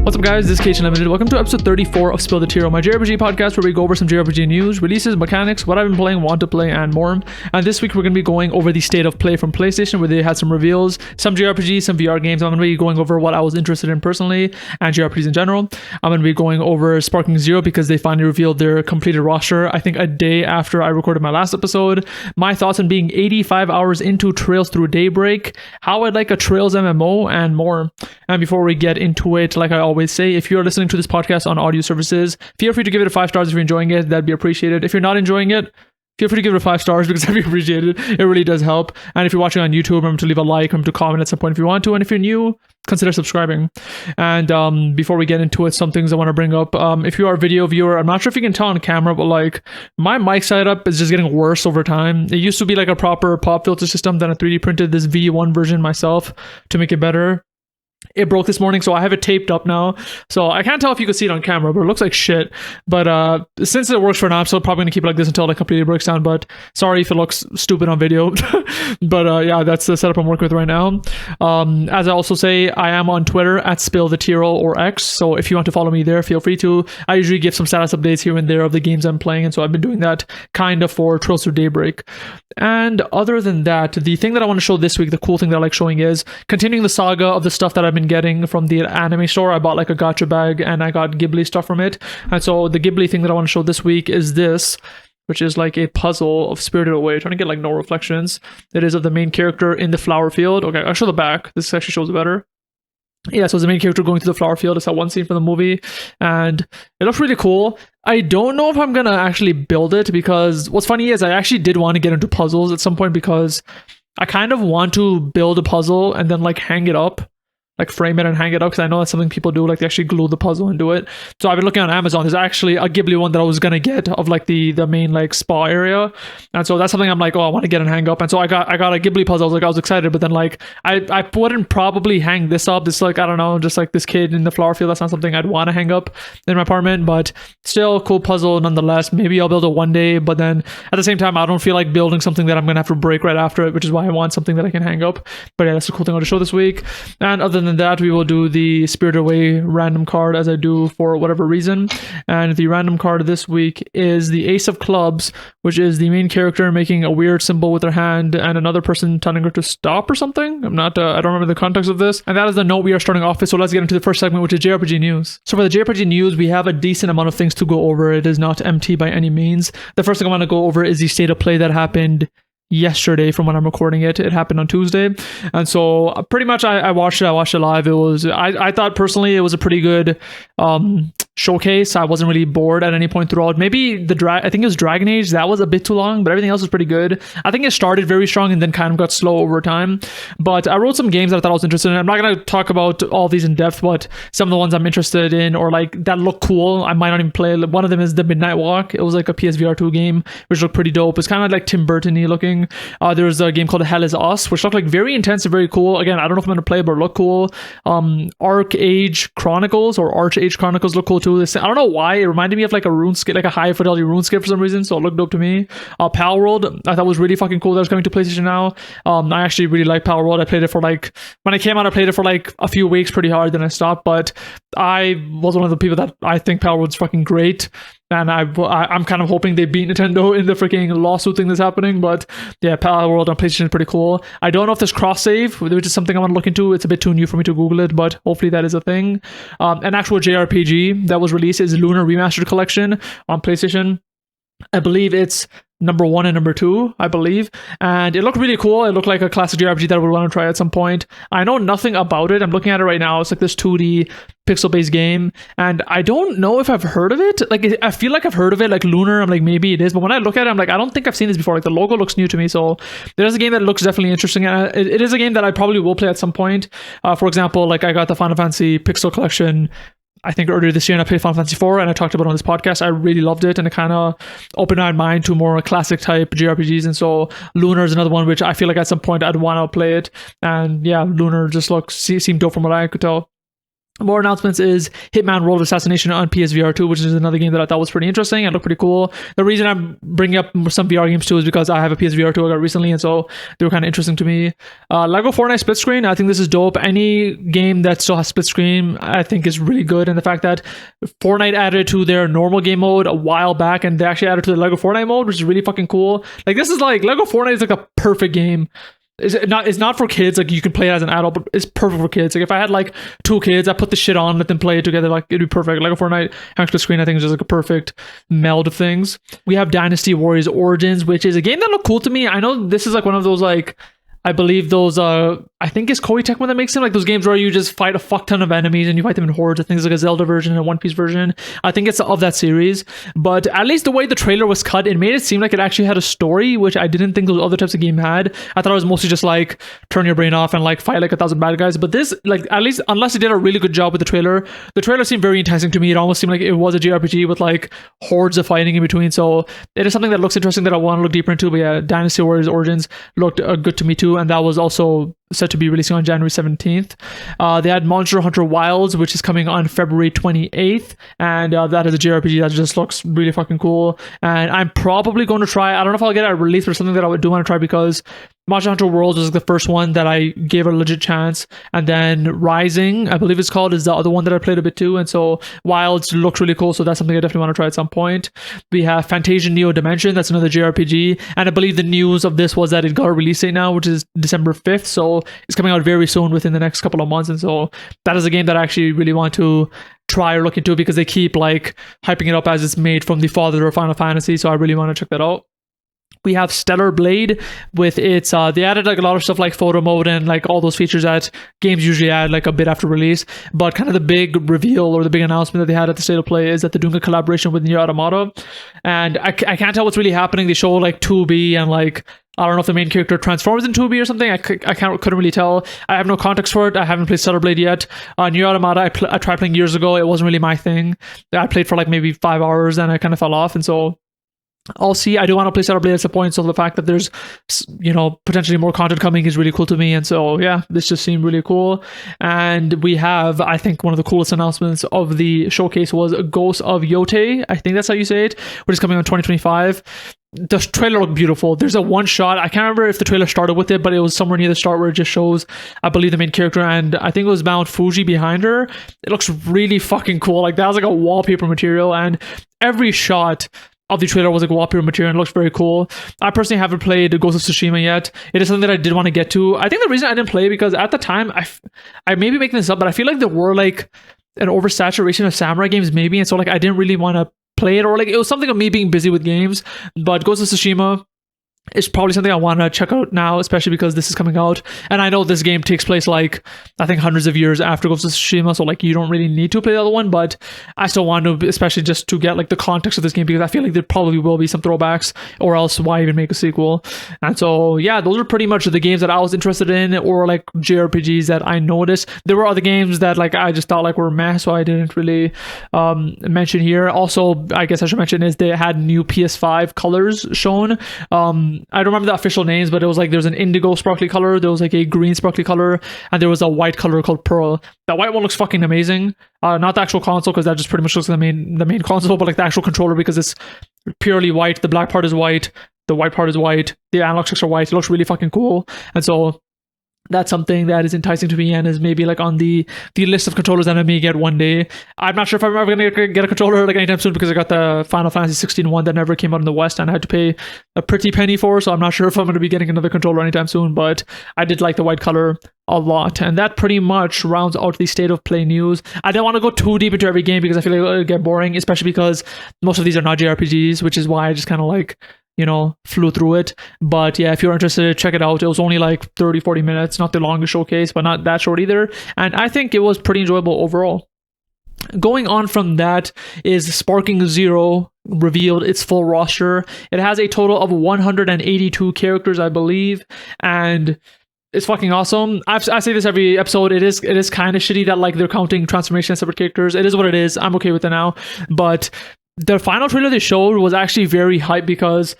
What's up guys, this is KhUnlimited. Welcome to episode 34 of Spill the Tearal, my JRPG podcast where we go over some JRPG news, releases, mechanics, what I've been playing, want to play, and more. And this week we're going to be going over the state of play from PlayStation, where they had some reveals, some JRPGs, some VR games. I'm going to be going over what I was interested in personally, and JRPGs in general. I'm going to be going over Sparking Zero because they finally revealed their completed roster, I think a day after I recorded my last episode. My thoughts on being 85 hours into Trails Through Daybreak, how I'd like a Trails MMO, and more. And before we get into it, like I always say, if you're listening to this podcast on audio services, feel free to give it a 5 stars if you're enjoying it. That'd be appreciated. If you're not enjoying it, feel free to give it a 5 stars because that'd be appreciated. It really does help. And if you're watching on YouTube, remember to leave a like, remember to comment at some point if you want to. And if you're new, consider subscribing. And before we get into it, some things I want to bring up. If you are a video viewer, I'm not sure if you can tell on camera, but like my mic setup is just getting worse over time. It used to be like a proper pop filter system. Then I 3D printed this V1 version myself to make it better. It broke this morning, so I have it taped up now. So I can't tell if you can see it on camera, but it looks like shit. But since it works for now, I'm still probably going to keep it like this until it completely breaks down. But sorry if it looks stupid on video. But yeah, that's the setup I'm working with right now. As I also say, I am on Twitter at Spill the Tearal or X. So if you want to follow me there, feel free to. I usually give some status updates here and there of the games I'm playing. And so I've been doing that kind of for Trails Through Daybreak. And other than that, the thing that I want to show this week, the cool thing that I like showing is continuing the saga of the stuff that I've been getting from the anime store. I bought like a gacha bag and I got Ghibli stuff from it. And so the Ghibli thing that I want to show this week is this, which is like a puzzle of Spirited Away. Trying to get like no reflections. It is of the main character in the flower field. Okay, I'll show the back. This actually shows it better. Yeah, so it's the main character going through the flower field. It's that one scene from the movie, and it looks really cool. I don't know if I'm gonna actually build it, because what's funny is I actually did want to get into puzzles at some point, because I kind of want to build a puzzle and then like hang it up, like frame it and hang it up, because I know that's something people do, like they actually glue the puzzle and do it. So I've been looking on Amazon. There's actually a Ghibli one that I was gonna get of like the main like spa area, and so that's something I'm like, oh, I want to get and hang up. And so I got a Ghibli puzzle. I was excited, but then like I wouldn't probably hang this up. This like, I don't know, just like this kid in the flower field. That's not something I'd want to hang up in my apartment, but still a cool puzzle nonetheless. Maybe I'll build it one day, but then at the same time I don't feel like building something that I'm gonna have to break right after it, which is why I want something that I can hang up. But yeah, that's a cool thing I want to show this week. And other than that, we will do the Spirited Away random card as I do for whatever reason. And the random card this week is the Ace of Clubs, which is the main character making a weird symbol with her hand and another person telling her to stop or something. I don't remember the context of this. And that is the note we are starting off with. So let's get into the first segment, which is JRPG news. So for the JRPG news, we have a decent amount of things to go over. It is not empty by any means. The first thing I want to go over is the state of play that happened yesterday from when I'm recording it. It happened on Tuesday, and so pretty much I watched it live. It was I thought personally it was a pretty good showcase. I wasn't really bored at any point throughout. Maybe I think it was Dragon Age, that was a bit too long, but everything else was pretty good. I think it started very strong and then kind of got slow over time. But I wrote some games that I thought I was interested in. I'm not going to talk about all these in depth, but some of the ones I'm interested in or like that look cool, I might not even play. One of them is The Midnight Walk. It was like a PSVR 2 game which looked pretty dope. It's kind of like Tim Burton-y looking. There's a game called Hell Is Us, which looked like very intense and very cool. Again, I don't know if I'm going to play, but it looked cool. Arch-Age Chronicles look cool too. I don't know why, it reminded me of like a RuneScape, like a high fidelity RuneScape for some reason, so it looked dope to me. Pal World, I thought was really fucking cool that was coming to PlayStation now. I actually really like Pal World. I played it for like, when it came out, I played it for like a few weeks pretty hard, then I stopped, but I was one of the people that I think Pal World's fucking great. And I'm kind of hoping they beat Nintendo in the freaking lawsuit thing that's happening. But yeah, Pal World on PlayStation is pretty cool. I don't know if there's cross save, which is something I want to look into. It's a bit too new for me to Google it, but hopefully that is a thing. An actual JRPG that was released is Lunar Remastered Collection on PlayStation. I believe it's number 1 and number 2, I believe, and it looked really cool. It looked like a classic JRPG that I would want to try at some point. I know nothing about it. I'm looking at it right now. It's like this 2D pixel-based game, and I don't know if I've heard of it. Like, I feel like I've heard of it, like Lunar. I'm like, maybe it is, but when I look at it, I'm like, I don't think I've seen this before. Like, the logo looks new to me, so there's a game that looks definitely interesting, and it is a game that I probably will play at some point. For example, like I got the Final Fantasy Pixel Collection I think earlier this year, and I played Final Fantasy 4 and I talked about it on this podcast. I really loved it, and it kind of opened my mind to more classic type JRPGs. And so Lunar is another one which I feel like at some point I'd want to play it. And yeah, Lunar just seemed dope from what I could tell. More announcements is Hitman World of Assassination on PSVR 2, which is another game that I thought was pretty interesting and looked pretty cool. The reason I'm bringing up some VR games too is because I have a PSVR 2 I got recently, and so they were kind of interesting to me. Lego Fortnite split screen, I think this is dope. Any game that still has split screen, I think is really good. And the fact that Fortnite added to their normal game mode a while back, and they actually added to the Lego Fortnite mode, which is really fucking cool. Like, this is like, Lego Fortnite is like a perfect game. It's not for kids. Like, you can play it as an adult, but it's perfect for kids. Like, if I had like 2 kids, I put the shit on, let them play it together, like, it'd be perfect. Lego Fortnite having split screen, I think, is just like a perfect meld of things. We have Dynasty Warriors Origins, which is a game that looked cool to me. I know this is like one of those, like, I believe those, I think it's Koei Tecmo that makes them, like those games where you just fight a fuck ton of enemies and you fight them in hordes. I think it's like a Zelda version and a One Piece version. I think it's of that series. But at least the way the trailer was cut, it made it seem like it actually had a story, which I didn't think those other types of game had. I thought it was mostly just like turn your brain off and like fight like 1,000 bad guys. But this, like, at least, unless they did a really good job with the trailer seemed very enticing to me. It almost seemed like it was a JRPG with like hordes of fighting in between. So it is something that looks interesting that I want to look deeper into. But yeah, Dynasty Warriors Origins looked good to me too. And that was also set to be releasing on January 17th. They had Monster Hunter Wilds, which is coming on February 28th. And that is a JRPG that just looks really fucking cool. And I'm probably going to try, I don't know if I'll get it at release, but something that I do want to try, because Monster Hunter Worlds was the first one that I gave a legit chance. And then Rising, I believe it's called, is the other one that I played a bit too. And so Wilds looks really cool. So that's something I definitely want to try at some point. We have Fantasia Neo Dimension. That's another JRPG. And I believe the news of this was that it got a release date now, which is December 5th. So it's coming out very soon, within the next couple of months. And so that is a game that I actually really want to try or look into, because they keep like hyping it up as it's made from the father of Final Fantasy. So I really want to check that out. We have Stellar Blade with its, they added like a lot of stuff like photo mode and like all those features that games usually add like a bit after release. But kind of the big reveal or the big announcement that they had at the State of Play is that they're doing a collaboration with Nier Automata. And I can't tell what's really happening. They show like 2B and like, I don't know if the main character transforms into 2B or something. I couldn't really tell. I have no context for it. I haven't played Stellar Blade yet. Nier Automata, I tried playing years ago. It wasn't really my thing. I played for like maybe 5 hours and I kind of fell off. And so I'll see. I do want to play Stellar Blade at some point, so the fact that there's, you know, potentially more content coming is really cool to me. And so yeah, this just seemed really cool. And we have, I think, one of the coolest announcements of the showcase was Ghost of Yotei, I think that's how you say it, which is coming on 2025. The trailer looked beautiful. There's a one shot, I can't remember if the trailer started with it, but it was somewhere near the start where it just shows, I believe, the main character, and I think it was Mount Fuji behind her. It looks really fucking cool. Like, that was like a wallpaper material, and every shot of the trailer was like wallpaper material and it looks very cool. I personally haven't played Ghost of Tsushima yet. It is something that I did want to get to. I think the reason I didn't play, because at the time, I may be making this up, but I feel like there were like an oversaturation of samurai games maybe, and so like I didn't really want to play it, or like it was something of me being busy with games. But Ghost of Tsushima is probably something I want to check out now, especially because this is coming out. And I know this game takes place like, I think, hundreds of years after Ghost of Tsushima, so like you don't really need to play the other one, but I still want to, especially just to get like the context of this game, because I feel like there probably will be some throwbacks, or else why even make a sequel? And so yeah, those are pretty much the games that I was interested in, or like JRPGs that I noticed. There were other games that like I just thought like were meh, so I didn't really mention here. Also, I guess I should mention is they had new PS5 colors shown. I don't remember the official names, but it was like there's an indigo sparkly color, there was like a green sparkly color, and there was a white color called Pearl. That white one looks fucking amazing. Not the actual console, because that just pretty much looks like the main console, but like the actual controller, because it's purely white. The black part is white, the white part is white, the analog sticks are white. It looks really fucking cool. And so that's something that is enticing to me and is maybe like on the list of controllers that I may get one day. I'm not sure if I'm ever going to get a controller like anytime soon, because I got the Final Fantasy 16 one that never came out in the West and I had to pay a pretty penny for, so I'm not sure if I'm going to be getting another controller anytime soon, but I did like the white color a lot. And that pretty much rounds out the State of Play news. I don't want to go too deep into every game because I feel like it'll get boring, especially because most of these are not JRPGs, which is why I just kind of like, you know, flew through it. But yeah, if you're interested, check it out. It was only like 30-40 minutes, not the longest showcase, but not that short either. And I think it was pretty enjoyable overall. Going on from that is Sparking Zero revealed its full roster. It has a total of 182 characters, I believe, and it's fucking awesome. I say this every episode. It is kind of shitty that like they're counting transformation as separate characters. It is what it is. I'm okay with it now. But the final trailer they showed was actually very hype, because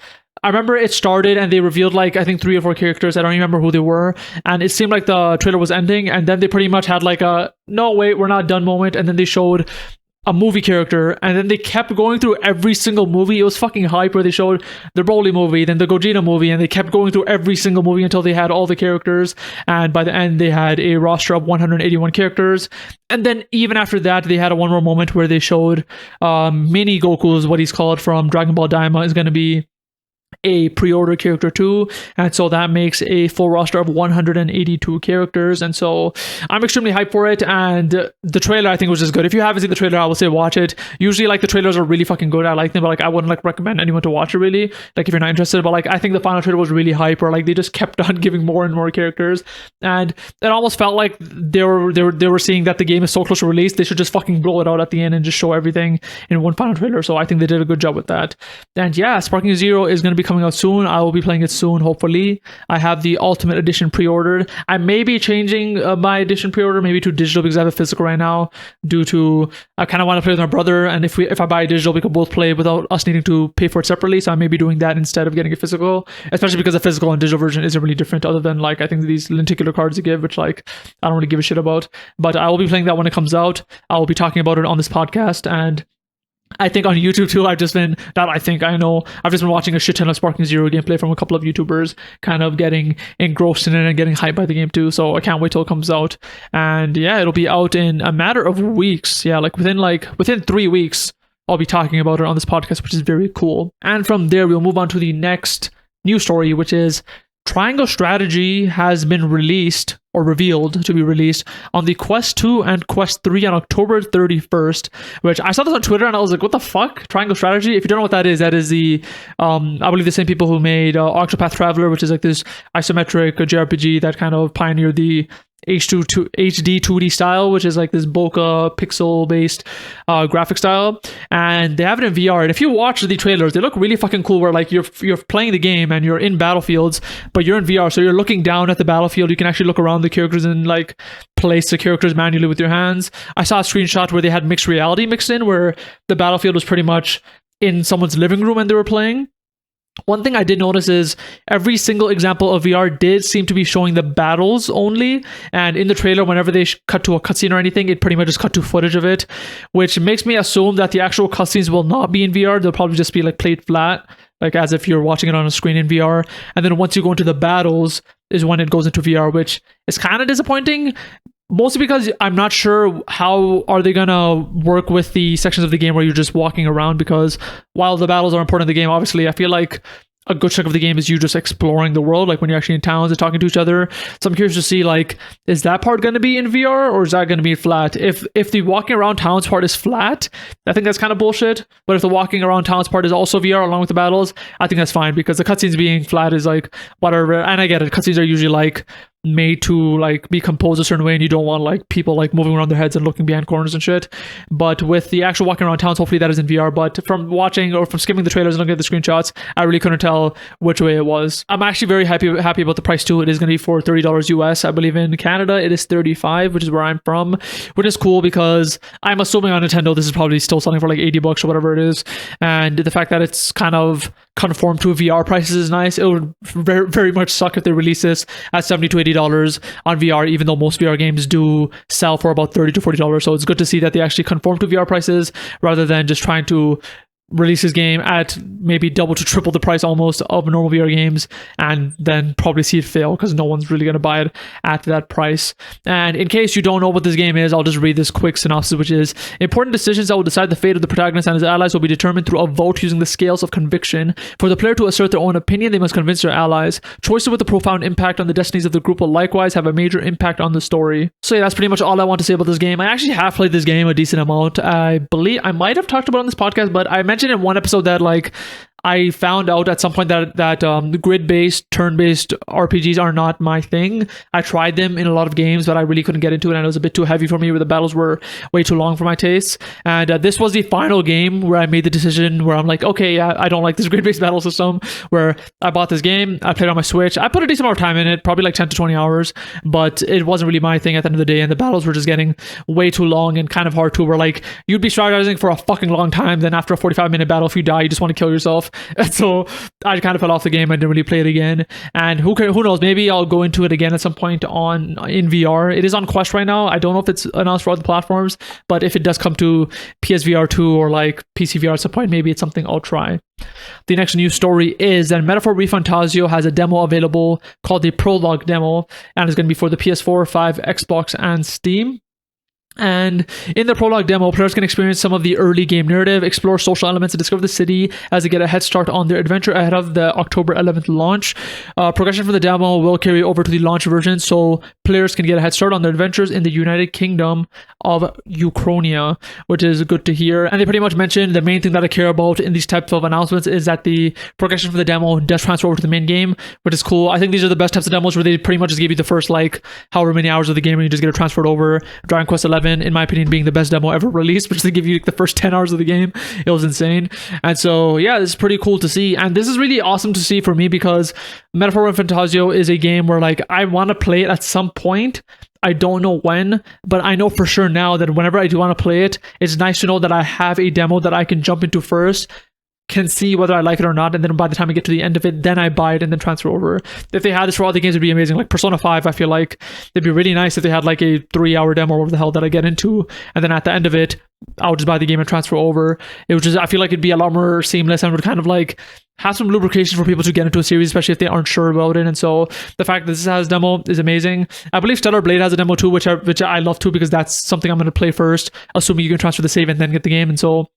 I remember it started and they revealed like I think 3 or 4 characters. I don't remember who they were, and it seemed like the trailer was ending, and then they pretty much had like a no wait, we're not done moment, and then they showed a movie character, and then they kept going through every single movie. It was fucking hype, where they showed the Broly movie, then the Gogeta movie, and they kept going through every single movie until they had all the characters, and by the end they had a roster of 181 characters. And then even after that, they had one more moment where they showed Mini Goku, is what he's called, from Dragon Ball Daima, is going to be a pre-order character too, and so that makes a full roster of 182 characters. And so I'm extremely hyped for it, and the trailer I think was just good. If you haven't seen the trailer, I will say watch it. Usually like the trailers are really fucking good, I like them, but like I wouldn't like recommend anyone to watch it really, like if you're not interested. But like I think the final trailer was really hype, or like they just kept on giving more and more characters, and it almost felt like they were seeing that the game is so close to release, they should just fucking blow it out at the end and just show everything in one final trailer. So I think they did a good job with that. And yeah, Sparking Zero is going to be coming out soon. I will be playing it soon, hopefully. I have the Ultimate Edition pre-ordered. I may be changing my edition pre-order maybe to digital, because I have a physical right now, due to I kind of want to play with my brother, and if I buy digital, we could both play without us needing to pay for it separately. So I may be doing that instead of getting a physical, especially because the physical and digital version isn't really different, other than like I think these lenticular cards they give, which like I don't really give a shit about. But I will be playing that when it comes out. I will be talking about it on this podcast, and I think on YouTube too, I've just been watching a shit ton of Sparking Zero gameplay from a couple of YouTubers, kind of getting engrossed in it and getting hyped by the game too. So I can't wait till it comes out. And yeah, it'll be out in a matter of weeks. Yeah, within 3 weeks, I'll be talking about it on this podcast, which is very cool. And from there, we'll move on to the next news story, which is Triangle Strategy has been released, or revealed to be released, on the Quest 2 and Quest 3 on October 31st, which I saw this on Twitter and I was like, what the fuck? Triangle Strategy? If you don't know what that is the, I believe the same people who made Octopath Traveler, which is like this isometric JRPG that kind of pioneered the HD 2D style, which is like this bokeh pixel based graphic style, and they have it in VR. And if you watch the trailers, they look really fucking cool, where like you're playing the game and you're in battlefields, but you're in VR, so you're looking down at the battlefield. You can actually look around the characters and like place the characters manually with your hands. I saw a screenshot where they had mixed reality mixed in, where the battlefield was pretty much in someone's living room and they were playing. One thing I did notice is every single example of VR did seem to be showing the battles only, and in the trailer, whenever they cut to a cutscene or anything, it pretty much just cut to footage of it, which makes me assume that the actual cutscenes will not be in VR. They'll probably just be like played flat, like as if you're watching it on a screen in VR. And then once you go into the battles is when it goes into VR, which is kind of disappointing. Mostly because I'm not sure how are they gonna work with the sections of the game where you're just walking around, because while the battles are important in the game, obviously I feel like a good chunk of the game is you just exploring the world, like when you're actually in towns and talking to each other. So I'm curious to see, like, is that part going to be in VR, or is that going to be flat? If the walking around towns part is flat, I think that's kind of bullshit. But if the walking around towns part is also VR along with the battles, I think that's fine, because the cutscenes being flat is like whatever. And I get it, cutscenes are usually like made to like be composed a certain way, and you don't want like people like moving around their heads and looking behind corners and shit. But with the actual walking around towns, hopefully that is in VR. But from watching or from skimming the trailers and looking at the screenshots, I really couldn't tell which way it was. I'm actually very happy about the price too. It is going to be for $30 US. I believe in Canada it is $35, which is where I'm from, which is cool because I'm assuming on Nintendo this is probably still selling for like $80 or whatever it is. And the fact that it's kind of conformed to VR prices is nice. It would very, very much suck if they release this at $70 to $80 on VR, even though most VR games do sell for about $30 to $40. So it's good to see that they actually conform to VR prices rather than just trying to release his game at maybe double to triple the price almost of normal VR games, and then probably see it fail because no one's really going to buy it at that price. And in case you don't know what this game is, I'll just read this quick synopsis, which is: important decisions that will decide the fate of the protagonist and his allies will be determined through a vote using the scales of conviction. For the player to assert their own opinion, they must convince their allies. Choices with a profound impact on the destinies of the group will likewise have a major impact on the story. So yeah, that's pretty much all I want to say about this game. I actually have played this game a decent amount. I believe I might have talked about it on this podcast, but I mentioned in one episode that like I found out at some point that grid-based, turn-based RPGs are not my thing. I tried them in a lot of games, but I really couldn't get into it, and it was a bit too heavy for me, where the battles were way too long for my tastes. And this was the final game where I made the decision where I'm like, okay, yeah, I don't like this grid-based battle system, where I bought this game, I played it on my Switch, I put a decent amount of time in it, probably like 10 to 20 hours, but it wasn't really my thing at the end of the day, and the battles were just getting way too long and kind of hard too, where like you'd be strategizing for a fucking long time, then after a 45-minute battle, if you die, you just want to kill yourself. And so I kind of fell off the game. I didn't really play it again. And who knows? Maybe I'll go into it again at some point in VR. It is on Quest right now. I don't know if it's announced for other platforms, but if it does come to PSVR 2 or like PC VR at some point, maybe it's something I'll try. The next news story is that Metaphor ReFantazio has a demo available called the Prologue demo, and it's going to be for the PS4, 5, Xbox, and Steam. And in the prologue demo, players can experience some of the early game narrative, explore social elements, and discover the city as they get a head start on their adventure ahead of the October 11th launch. Progression from the demo will carry over to the launch version, so players can get a head start on their adventures in the United Kingdom of Uchronia, which is good to hear. And they pretty much mentioned the main thing that I care about in these types of announcements is that the progression from the demo does transfer over to the main game, which is cool. I think these are the best types of demos where they pretty much just give you the first like however many hours of the game and you just get it transferred over. Dragon Quest 11, in my opinion, being the best demo ever released, which they give you like the first 10 hours of the game. It was insane. And so yeah, this is pretty cool to see, and this is really awesome to see for me because Metaphor ReFantazio is a game where like I want to play it at some point. I don't know when, but I know for sure now that whenever I do want to play it, it's nice to know that I have a demo that I can jump into first, can see whether I like it or not, and then by the time I get to the end of it, then I buy it and then transfer over. If they had this for all the games, it'd be amazing. Like Persona 5, I feel like it'd be really nice if they had like a 3-hour demo or whatever the hell that I get into, and then at the end of it, I'll just buy the game and transfer over. It would just, I feel like it'd be a lot more seamless and would kind of like have some lubrication for people to get into a series, especially if they aren't sure about it. And so the fact that this has a demo is amazing. I believe Stellar Blade has a demo too, which I love too, because that's something I'm going to play first, assuming you can transfer the save and then get the game. And so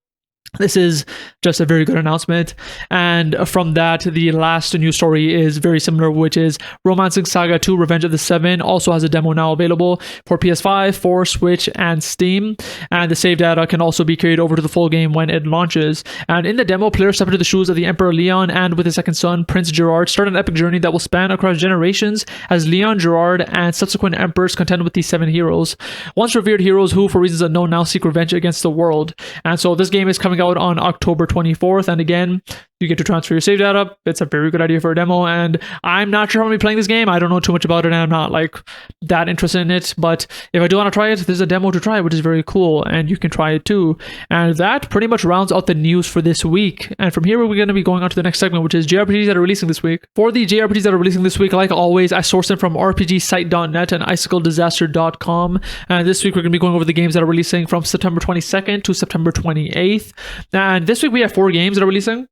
this is just a very good announcement. And from that, the last news story is very similar, which is Romancing Saga 2 Revenge of the Seven also has a demo now available for PS5, 4, Switch, and Steam. And the save data can also be carried over to the full game when it launches. And in the demo, players step into the shoes of the Emperor Leon and with his second son, Prince Gerard, start an epic journey that will span across generations as Leon, Gerard, and subsequent emperors contend with the 7 heroes. Once revered heroes who, for reasons unknown, now seek revenge against the world. And so this game is coming out on October 24th, and again, you get to transfer your save data. It's a very good idea for a demo, and I'm not sure how I'm going to be playing this game. I don't know too much about it, and I'm not like that interested in it, but if I do want to try it, there's a demo to try, which is very cool, and you can try it too. And that pretty much rounds out the news for this week. And from here, we're going to be going on to the next segment, which is JRPGs that are releasing this week. For the JRPGs that are releasing this week, like always, I source them from rpgsite.net and icicledisaster.com, and this week we're going to be going over the games that are releasing from September 22nd to September 28th. And this week we have 4 games that are releasing,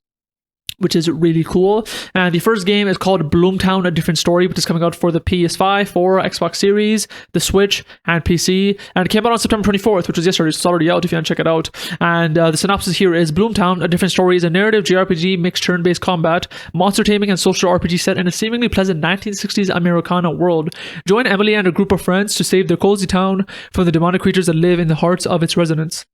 which is really cool. And the first game is called Bloomtown: A Different Story, which is coming out for the PS5, 4, Xbox Series, the Switch, and PC. And it came out on September 24th, which was yesterday, so it's already out if you want to check it out. And the synopsis here is Bloomtown: A Different Story is a narrative JRPG mixed turn-based combat, monster taming, and social RPG set in a seemingly pleasant 1960s Americana world. Join Emily and a group of friends to save their cozy town from the demonic creatures that live in the hearts of its residents.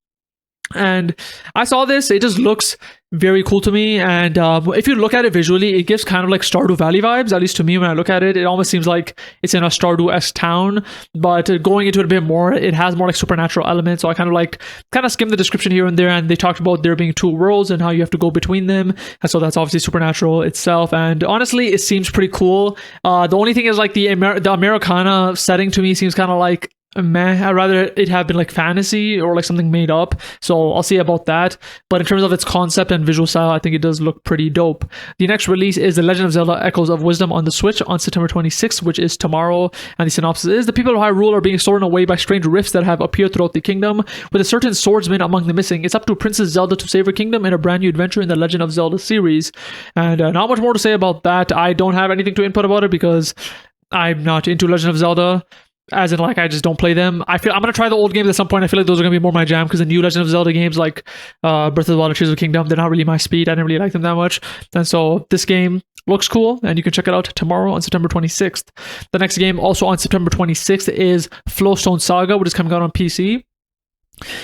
And I saw this, it just looks very cool to me, and if you look at it visually, it gives kind of like Stardew Valley vibes, at least to me when I look at it. It almost seems like it's in a Stardew-esque town, but going into it a bit more, it has more like supernatural elements, so I kind of skimmed the description here and there, and they talked about there being 2 worlds and how you have to go between them, and so that's obviously supernatural itself, and honestly, it seems pretty cool. The only thing is like the Americana setting to me seems kind of like meh. I'd rather it have been like fantasy or like something made up, so I'll see about that. But in terms of its concept and visual style, I think it does look pretty dope. The next release is The Legend of Zelda Echoes of Wisdom on the Switch on September 26th, which is tomorrow. And the synopsis is: the people of Hyrule are being stolen away by strange rifts that have appeared throughout the kingdom, with a certain swordsman among the missing. It's up to Princess Zelda to save her kingdom in a brand new adventure in the Legend of Zelda series. And not much more to say about that. I don't have anything to input about it because I'm not into Legend of Zelda. As in, like, I just don't play them. I'm gonna try the old games at some point. I feel like those are gonna be more my jam, because the new Legend of Zelda games, like Breath of the Wild and Tears of the Kingdom, they're not really my speed. I didn't really like them that much. And so this game looks cool, and you can check it out tomorrow on September 26th. The next game, also on September 26th, is Flowstone Saga, which is coming out on PC.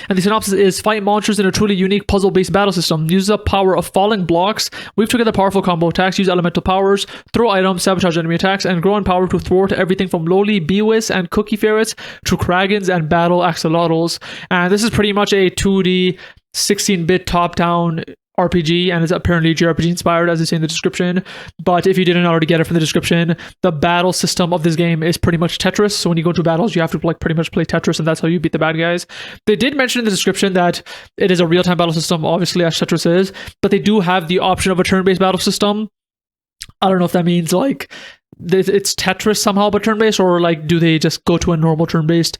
And the synopsis is: fight monsters in a truly unique puzzle-based battle system. Use the power of falling blocks, weave together powerful combo attacks, use elemental powers, throw items, sabotage enemy attacks, and grow in power to thwart everything from lowly Beewis and Cookie Ferrets to Kragans and battle axolotls. And this is pretty much a 2D 16-bit top-down RPG, and it's apparently JRPG inspired, as they say in the description. But if you didn't already get it from the description, the battle system of this game is pretty much Tetris. So when you go to battles, you have to like pretty much play Tetris, and that's how you beat the bad guys. They did mention in the description that it is a real-time battle system, obviously, as Tetris is, but they do have the option of a turn-based battle system. I don't know if that means like it's Tetris somehow but turn-based, or like do they just go to a normal turn-based,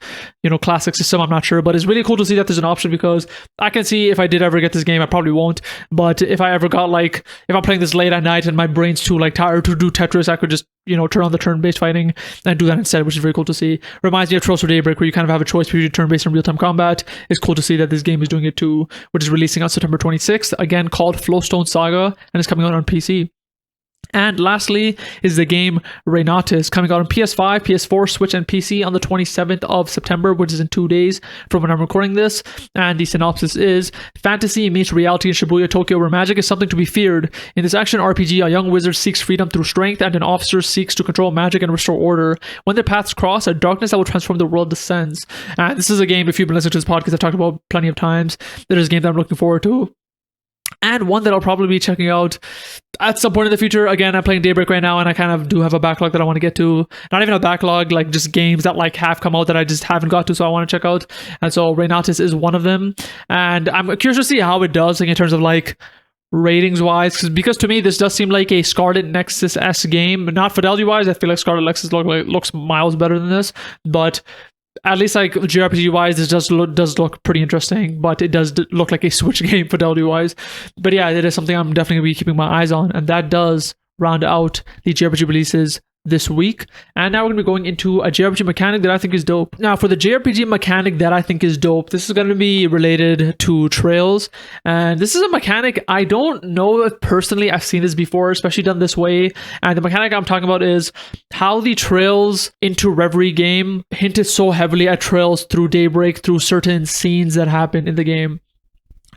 classic system. I'm not sure, but it's really cool to see that there's an option, because I can see if I did ever get this game, I probably won't, but if I ever got like, if I'm playing this late at night and my brain's too like tired to do Tetris, I could just turn on the turn-based fighting and do that instead, which is very cool to see. Reminds me of Trails Through Daybreak, where you kind of have a choice between turn-based and real-time combat. It's cool to see that this game is doing it too, which is releasing on September 26th, again called Flowstone Saga, and it's coming out on PC. And lastly is the game Renatus, coming out on PS5, PS4, Switch, and PC on the 27th of September, which is in 2 days from when I'm recording this. And the synopsis is: fantasy meets reality in Shibuya, Tokyo, where magic is something to be feared. In this action RPG, a young wizard seeks freedom through strength, and an officer seeks to control magic and restore order. When their paths cross, a darkness that will transform the world descends. And this is a game, if you've been listening to this podcast, I've talked about plenty of times. It is a game that I'm looking forward to, and one that I'll probably be checking out at some point in the future. Again, I'm playing Daybreak right now, and I kind of do have a backlog that I want to get to. Not even a backlog, like just games that like have come out that I just haven't got to, so I want to check out. And so Renatus is one of them, and I'm curious to see how it does, like in terms of like ratings wise, because to me this does seem like a Scarlet Nexus-esque game. Not fidelity wise, I feel like Scarlet Nexus looks miles better than this, but at least like JRPG wise, this does look pretty interesting, but it does look like a Switch game fidelity wise. But yeah, it is something I'm definitely gonna be keeping my eyes on, and that does round out the JRPG releases this week. And now we're gonna be going into a JRPG mechanic that I think is dope. Now, for the JRPG mechanic that I think is dope, this is gonna be related to Trails, and this is a mechanic I don't know if personally I've seen this before, especially done this way. And the mechanic I'm talking about is how the Trails into Reverie game hinted so heavily at Trails Through Daybreak through certain scenes that happen in the game.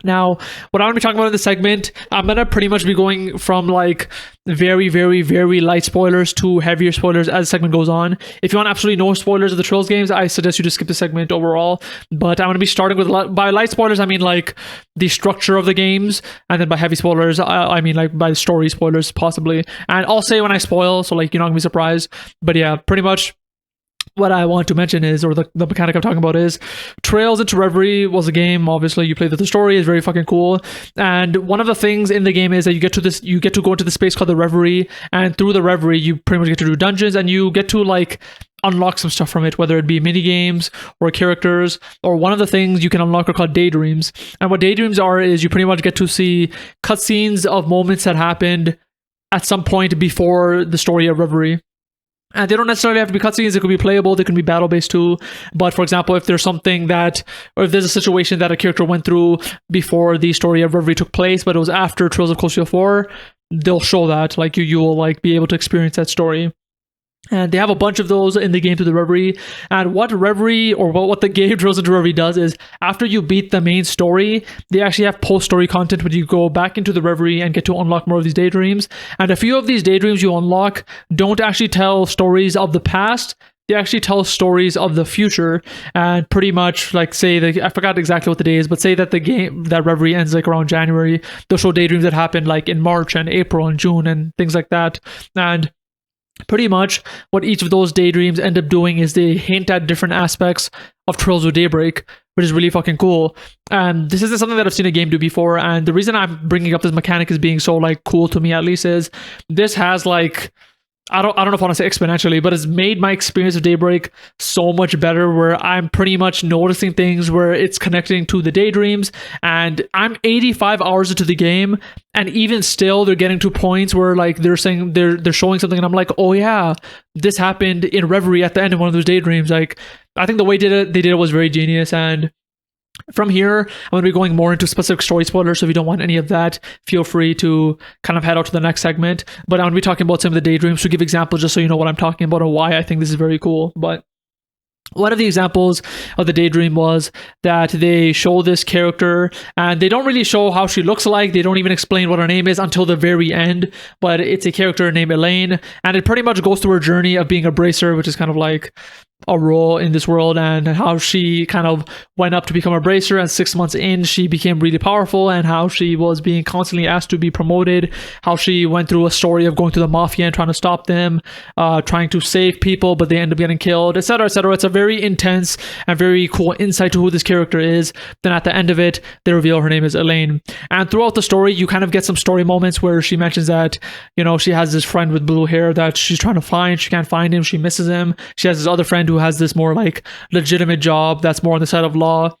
Now, what I'm going to be talking about in this segment, I'm going to pretty much be going from like very, very, very light spoilers to heavier spoilers as the segment goes on. If you want absolutely no spoilers of the Trails games, I suggest you just skip the segment overall. But I'm going to be starting with, by light spoilers, I mean like the structure of the games. And then by heavy spoilers, I mean like by story spoilers, possibly. And I'll say when I spoil, so like you're not going to be surprised. But yeah, pretty much what I want to mention is, or the mechanic I'm talking about is, Trails into Reverie was a game. Obviously, you play the story, is very fucking cool. And one of the things in the game is that you get to go into the space called the Reverie, and through the Reverie, you pretty much get to do dungeons, and you get to like unlock some stuff from it, whether it be mini games or characters, or one of the things you can unlock are called daydreams. And what daydreams are is you pretty much get to see cutscenes of moments that happened at some point before the story of Reverie. And they don't necessarily have to be cutscenes. It could be playable. They can be battle-based too. But for example, if there's something that, or if there's a situation that a character went through before the story of Reverie took place, but it was after Trails of Cold Steel 4, they'll show that. Like you will like be able to experience that story. And they have a bunch of those in the game through the Reverie. And what Reverie, or what the game Trails into Reverie does is, after you beat the main story, they actually have post-story content where you go back into the Reverie and get to unlock more of these daydreams. And a few of these daydreams you unlock don't actually tell stories of the past. They actually tell stories of the future. And pretty much like say, I forgot exactly what the day is, but say that the game, that Reverie ends like around January, they'll show daydreams that happened like in March and April and June and things like that. And pretty much what each of those daydreams end up doing is they hint at different aspects of Trails of Daybreak, which is really fucking cool. And this isn't something that I've seen a game do before. And the reason I'm bringing up this mechanic as being so like cool to me, at least, is this has like, I don't know if I want to say exponentially, but it's made my experience of Daybreak so much better, where I'm pretty much noticing things where it's connecting to the daydreams. And I'm 85 hours into the game, and even still they're getting to points where like they're saying they're showing something, and I'm like, oh yeah, this happened in Reverie at the end of one of those daydreams. Like, I think the way they did it was very genius. And from here, I'm going to be going more into specific story spoilers, so if you don't want any of that, feel free to kind of head out to the next segment. But I'm going to be talking about some of the daydreams to give examples, just so you know what I'm talking about and why I think this is very cool. But one of the examples of the daydream was that they show this character, and they don't really show how she looks like. They don't even explain what her name is until the very end, but it's a character named Elaine, and it pretty much goes through her journey of being a bracer, which is kind of like a role in this world, and how she kind of went up to become a bracer, and 6 months in she became really powerful, and how she was being constantly asked to be promoted, how she went through a story of going to the mafia and trying to stop them, trying to save people but they end up getting killed, etc., etc. It's a very intense and very cool insight to who this character is. Then at the end of it they reveal her name is Elaine, and throughout the story you kind of get some story moments where she mentions that, you know, she has this friend with blue hair that she's trying to find. She can't find him, she misses him. She has this other friend who has this more like legitimate job that's more on the side of law.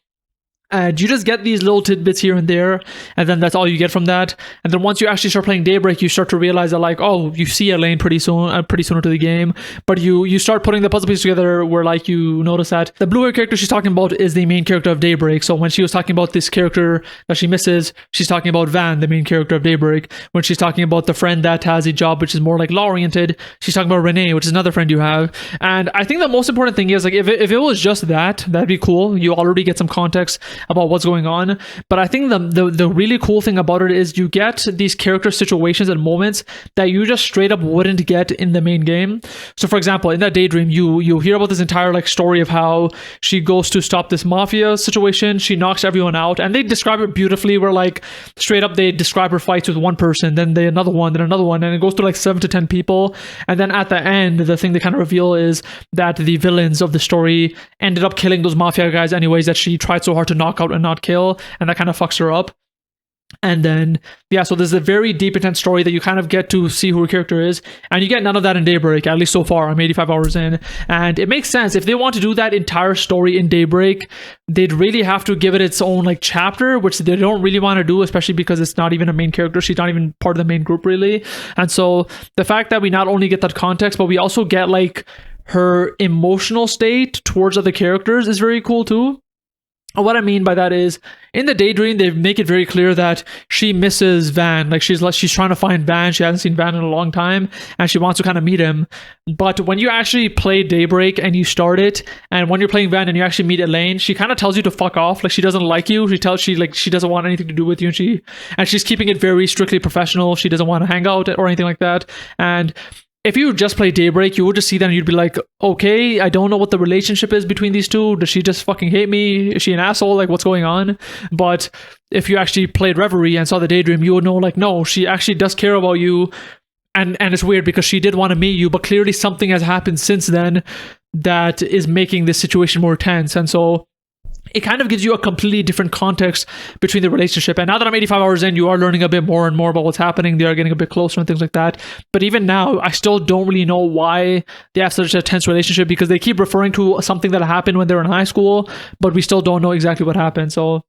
And you just get these little tidbits here and there, and then that's all you get from that. And then once you actually start playing Daybreak, you start to realize that, like, oh, you see Elaine pretty soon into the game, but you start putting the puzzle pieces together where, like, you notice that the blue hair character she's talking about is the main character of Daybreak. So when she was talking about this character that she misses, she's talking about Van, the main character of Daybreak. When she's talking about the friend that has a job which is more like law oriented, she's talking about Renee, which is another friend you have. And I think the most important thing is, like, if it was just that, that'd be cool. You already get some context about what's going on. But I think the really cool thing about it is you get these character situations and moments that you just straight up wouldn't get in the main game. So for example, in that Daydream, you hear about this entire like story of how she goes to stop this mafia situation, she knocks everyone out, and they describe it beautifully where, like, straight up they describe her fights with one person, then another one, and it goes through like 7 to 10 people. And then at the end, the thing they kind of reveal is that the villains of the story ended up killing those mafia guys anyways that she tried so hard to knock out and not kill, and that kind of fucks her up. And then, yeah, so there's a very deep, intense story that you kind of get to see who her character is, and you get none of that in Daybreak, at least so far. I'm 85 hours in, and it makes sense. If they want to do that entire story in Daybreak, they'd really have to give it its own, like, chapter, which they don't really want to do, especially because it's not even a main character. She's not even part of the main group, really. And so the fact that we not only get that context, but we also get, like, her emotional state towards other characters is very cool, too. And what I mean by that is, in the Daydream, they make it very clear that she misses Van. Like, she's trying to find Van. She hasn't seen Van in a long time, and she wants to kind of meet him. But when you actually play Daybreak and you start it, and when you're playing Van and you actually meet Elaine, she kind of tells you to fuck off. Like, she doesn't like you. She doesn't want anything to do with you, and she's keeping it very strictly professional. She doesn't want to hang out or anything like that. And if you just play Daybreak, you would just see that and you'd be like, okay, I don't know what the relationship is between these two. Does she just fucking hate me? Is she an asshole? Like, what's going on? But if you actually played Reverie and saw the Daydream, you would know, like, no, she actually does care about you. And it's weird because she did want to meet you, but clearly something has happened since then that is making this situation more tense. And so it kind of gives you a completely different context between the relationship. And now that I'm 85 hours in, you are learning a bit more and more about what's happening. They are getting a bit closer and things like that. But even now, I still don't really know why they have such a tense relationship, because they keep referring to something that happened when they were in high school, but we still don't know exactly what happened. So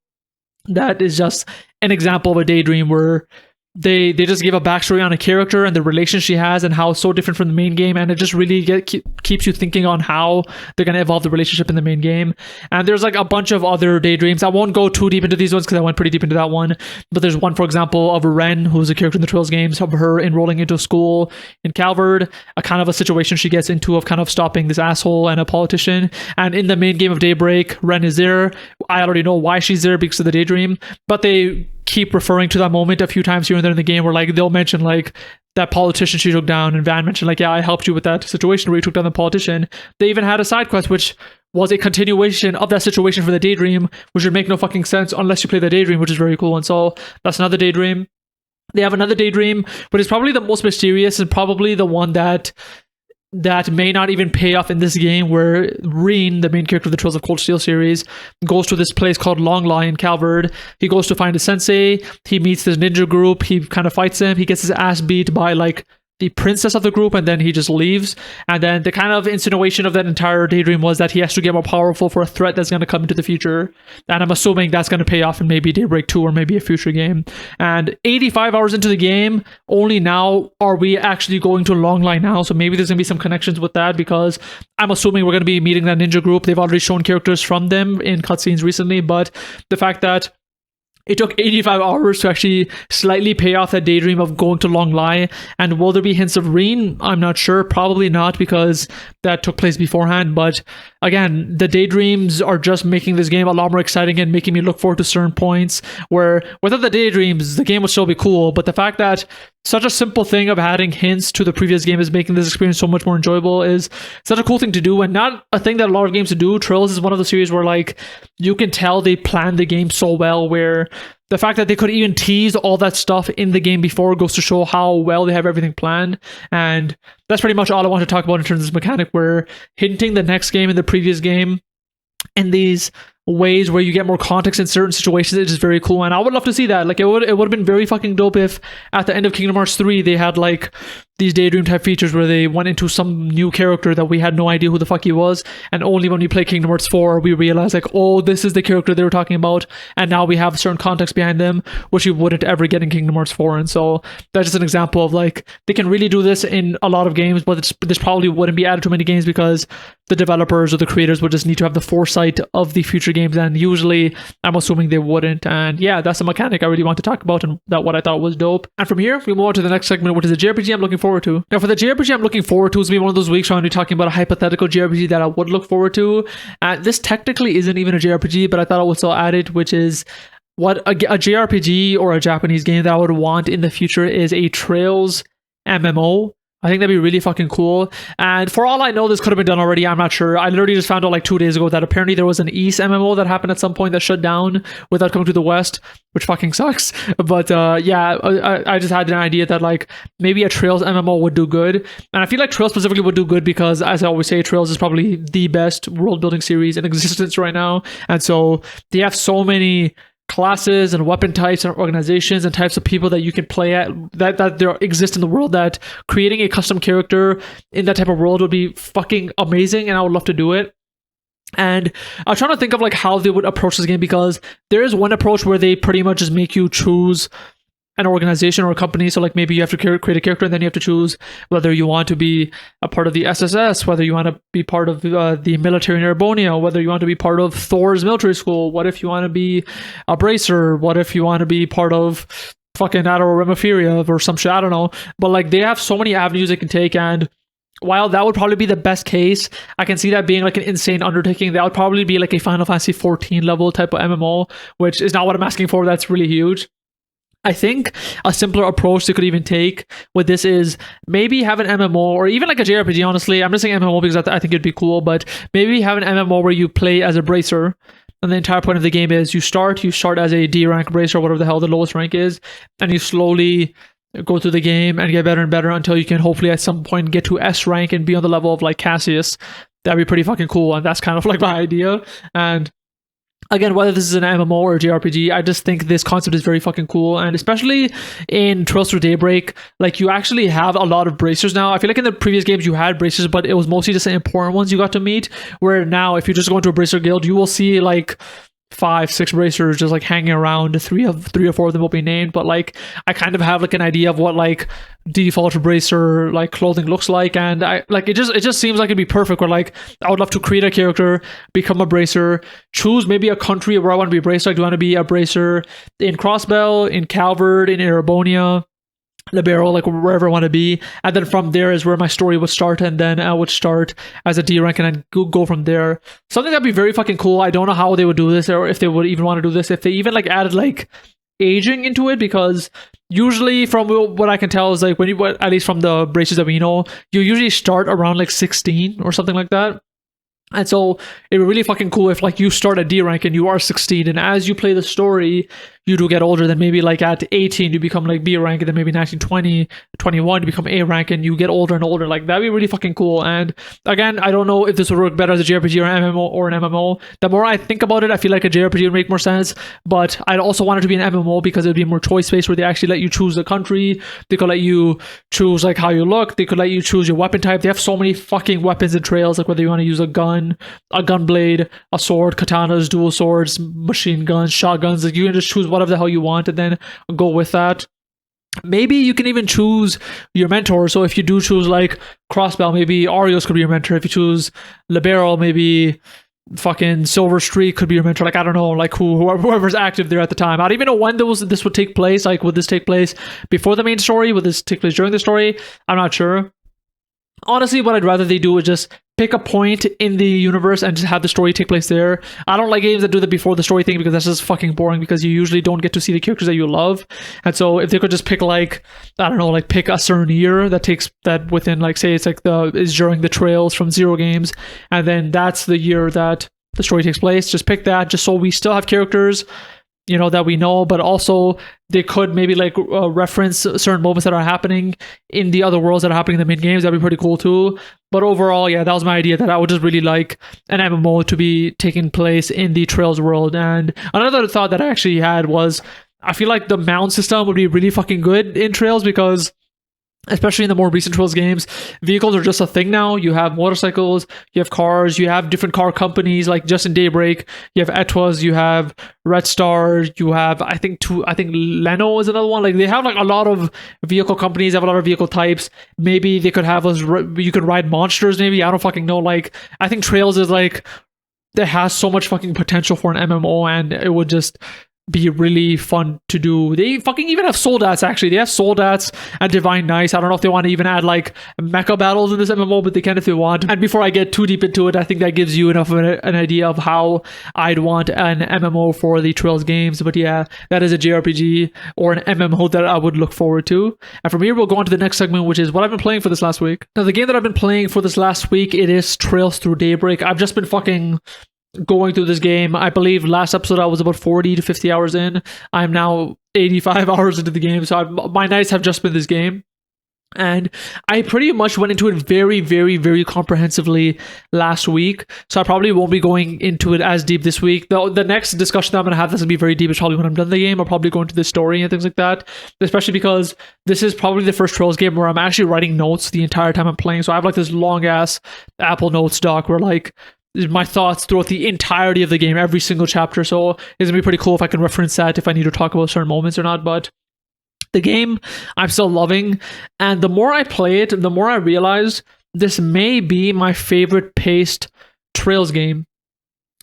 that is just an example of a Daydream where they just give a backstory on a character and the relation she has and how it's so different from the main game, and it just really keeps you thinking on how they're going to evolve the relationship in the main game. And there's like a bunch of other Daydreams. I won't go too deep into these ones because I went pretty deep into that one, but there's one, for example, of Ren, who's a character in the Trails games, of her enrolling into school in Calvard, a kind of a situation she gets into of kind of stopping this asshole and a politician. And in the main game of Daybreak, Ren is there. I already know why she's there because of the Daydream, but they keep referring to that moment a few times here and there in the game where, like, they'll mention like that politician she took down, and Van mentioned like, yeah, I helped you with that situation where you took down the politician. They even had a side quest which was a continuation of that situation for the Daydream, which would make no fucking sense unless you play the Daydream, which is very cool. And so that's another Daydream. They have another Daydream, but it's probably the most mysterious and probably the one that may not even pay off in this game, where Reen, the main character of the Trails of Cold Steel series, goes to this place called Longline in Calvard. He goes to find a sensei. He meets this ninja group. He kind of fights him. He gets his ass beat by like the princess of the group, and then he just leaves. And then the kind of insinuation of that entire Daydream was that he has to get more powerful for a threat that's going to come into the future. And I'm assuming that's going to pay off in maybe Daybreak 2 or maybe a future game. And 85 hours into the game, only now are we actually going to Longline now. So maybe there's going to be some connections with that, because I'm assuming we're going to be meeting that ninja group. They've already shown characters from them in cutscenes recently, but the fact that It took 85 hours to actually slightly pay off that daydream of going to Long Lai. And will there be hints of Reen? I'm not sure. Probably not, because that took place beforehand. But again, the daydreams are just making this game a lot more exciting and making me look forward to certain points where without the daydreams, the game would still be cool. But the fact that such a simple thing of adding hints to the previous game is making this experience so much more enjoyable is such a cool thing to do, and not a thing that a lot of games do. Trails is one of the series where like you can tell they planned the game so well, where the fact that they could even tease all that stuff in the game before goes to show how well they have everything planned. And that's pretty much all I want to talk about in terms of this mechanic, where hinting the next game and the previous game in these ways where you get more context in certain situations is just very cool. And I would love to see that. Like it would have been very fucking dope if at the end of Kingdom Hearts 3 they had like these daydream type features where they went into some new character that we had no idea who the fuck he was, and only when we play Kingdom Hearts 4 we realize like, oh, this is the character they were talking about, and now we have certain context behind them which we wouldn't ever get in Kingdom Hearts 4. And so that's just an example of like they can really do this in a lot of games, but this probably wouldn't be added to many games because the developers or the creators would just need to have the foresight of the future games, and usually I'm assuming they wouldn't. And yeah, that's a mechanic I really want to talk about and that what I thought was dope. And from here we move on to the next segment, which is a JRPG I'm looking forward to. Now for the JRPG I'm looking forward to, is going to be one of those weeks where I'm going to be talking about a hypothetical JRPG that I would look forward to. This technically isn't even a JRPG, but I thought I would still add it, which is what a JRPG or a Japanese game that I would want in the future is a Trails MMO. I think that'd be really fucking cool. And for all I know, this could have been done already. I'm not sure. I literally just found out like 2 days ago that apparently there was an East MMO that happened at some point that shut down without coming to the West, which fucking sucks. But yeah, I just had an idea that like maybe a Trails MMO would do good. And I feel like Trails specifically would do good because, as I always say, Trails is probably the best world building series in existence right now. And so they have so many classes and weapon types and organizations and types of people that you can play at that there exist in the world, that creating a custom character in that type of world would be fucking amazing, and I would love to do it. And I'm trying to think of like how they would approach this game, because there is one approach where they pretty much just make you choose an organization or a company. So like maybe you have to create a character, and then you have to choose whether you want to be a part of the SSS, whether you want to be part of the military in Erebonia, whether you want to be part of Thor's military school, what if you want to be a bracer, what if you want to be part of fucking Remophiria or some shit, I don't know. But like they have so many avenues they can take, and while that would probably be the best case, I can see that being like an insane undertaking. That would probably be like a Final Fantasy 14 level type of MMO, which is not what I'm asking for. That's really huge. I think a simpler approach they could even take with this is maybe have an MMO or even like a JRPG, honestly. I'm just saying MMO because I think it'd be cool, but maybe have an MMO where you play as a bracer, and the entire point of the game is you start as a D rank bracer, whatever the hell the lowest rank is, and you slowly go through the game and get better and better until you can hopefully at some point get to S rank and be on the level of like Cassius. That'd be pretty fucking cool, and that's kind of like my idea. And again, whether this is an MMO or a JRPG, I just think this concept is very fucking cool. And especially in Trails Through Daybreak, like you actually have a lot of bracers now. I feel like in the previous games you had bracers, but it was mostly just the important ones you got to meet. Where now, if you just go into a bracer guild, you will see like 5-6 bracers just like hanging around. Three or four of them will be named, but like I kind of have like an idea of what like default bracer like clothing looks like, and I like it just seems like it'd be perfect. Where like I would love to create a character, become a bracer, choose maybe a country where I want to be a bracer. Like, do I want to be a bracer in Crossbell, in Calvard, in Erebonia, Libero, like wherever I want to be, and then from there is where my story would start, and then I would start as a D rank and then go from there. Something that'd be very fucking cool. I don't know how they would do this, or if they would even want to do this, if they even like added like aging into it, because usually from what I can tell is like when you, at least from the braces that we know, you usually start around like 16 or something like that. And so it'd be really fucking cool if like you start at D rank and you are 16, and as you play the story you do get older. Then maybe like at 18 you become like B rank, and then maybe 19, 20, 21 you become A rank, and you get older and older. Like that'd be really fucking cool. And again, I don't know if this would work better as a JRPG or an MMO. The more I think about it, I feel like a JRPG would make more sense, but I'd also want it to be an MMO because it'd be more choice based, where they actually let you choose the country, they could let you choose like how you look, they could let you choose your weapon type. They have so many fucking weapons in Trails, like whether you want to use a gun blade, a sword, katanas, dual swords, machine guns, shotguns. Like you can just choose whatever the hell you want and then go with that. Maybe you can even choose your mentor. So if you do choose like Crossbell, maybe Arios could be your mentor. If you choose Libero, maybe fucking Silver Streak could be your mentor. Like, I don't know, like whoever's active there at the time. I don't even know when this would take place. Like, would this take place before the main story? Would this take place during the story? I'm not sure. Honestly, what I'd rather they do is just pick a point in the universe and just have the story take place there. I don't like games that do that before the story thing, because that's just fucking boring, because you usually don't get to see the characters that you love. And so if they could just pick, like, I don't know, like pick a certain year that takes that within, like, say it's like is during the Trails from Zero games, and then that's the year that the story takes place. Just pick that, just so we still have characters, you know, that we know, but also they could maybe like reference certain moments that are happening in the other worlds that are happening in the main games. That'd be pretty cool too. But overall, yeah, that was my idea, that I would just really like an MMO to be taking place in the Trails world. And another thought that I actually had was, I feel like the mount system would be really fucking good in Trails, because especially in the more recent Trails games, vehicles are just a thing now. You have motorcycles, you have cars, you have different car companies, like just in Daybreak, you have Etwas, you have Red Star, you have, I think Leno is another one. Like, they have like a lot of vehicle companies, have a lot of vehicle types. Maybe they could have you could ride monsters, maybe, I don't fucking know. Like, I think Trails is like, it has so much fucking potential for an MMO, and it would just be really fun to do. They fucking even have Soldats, actually. They have Soldats and Divine Knights. I don't know if they want to even add like mecha battles in this MMO, but they can if they want. And before I get too deep into it, I think that gives you enough of an idea of how I'd want an MMO for the Trails games. But yeah, that is a JRPG or an MMO that I would look forward to. And from here, we'll go on to the next segment, which is what I've been playing for this last week. Now, the game that I've been playing for this last week, it is Trails Through Daybreak. I've just been fucking going through this game. I believe last episode I was about 40 to 50 hours in. I'm now 85 hours into the game, so my nights have just been this game. And I pretty much went into it very, very, very comprehensively last week, so I probably won't be going into it as deep this week. The next discussion that I'm going to have that's going to be very deep is probably when I'm done the game. I'll probably go into the story and things like that, especially because this is probably the first Trails game where I'm actually writing notes the entire time I'm playing. So I have like this long-ass Apple Notes doc where like my thoughts throughout the entirety of the game, every single chapter. So it's gonna be pretty cool if I can reference that if I need to talk about certain moments or not. But the game I'm still loving, and the more I play it, the more I realize this may be my favorite paced Trails game.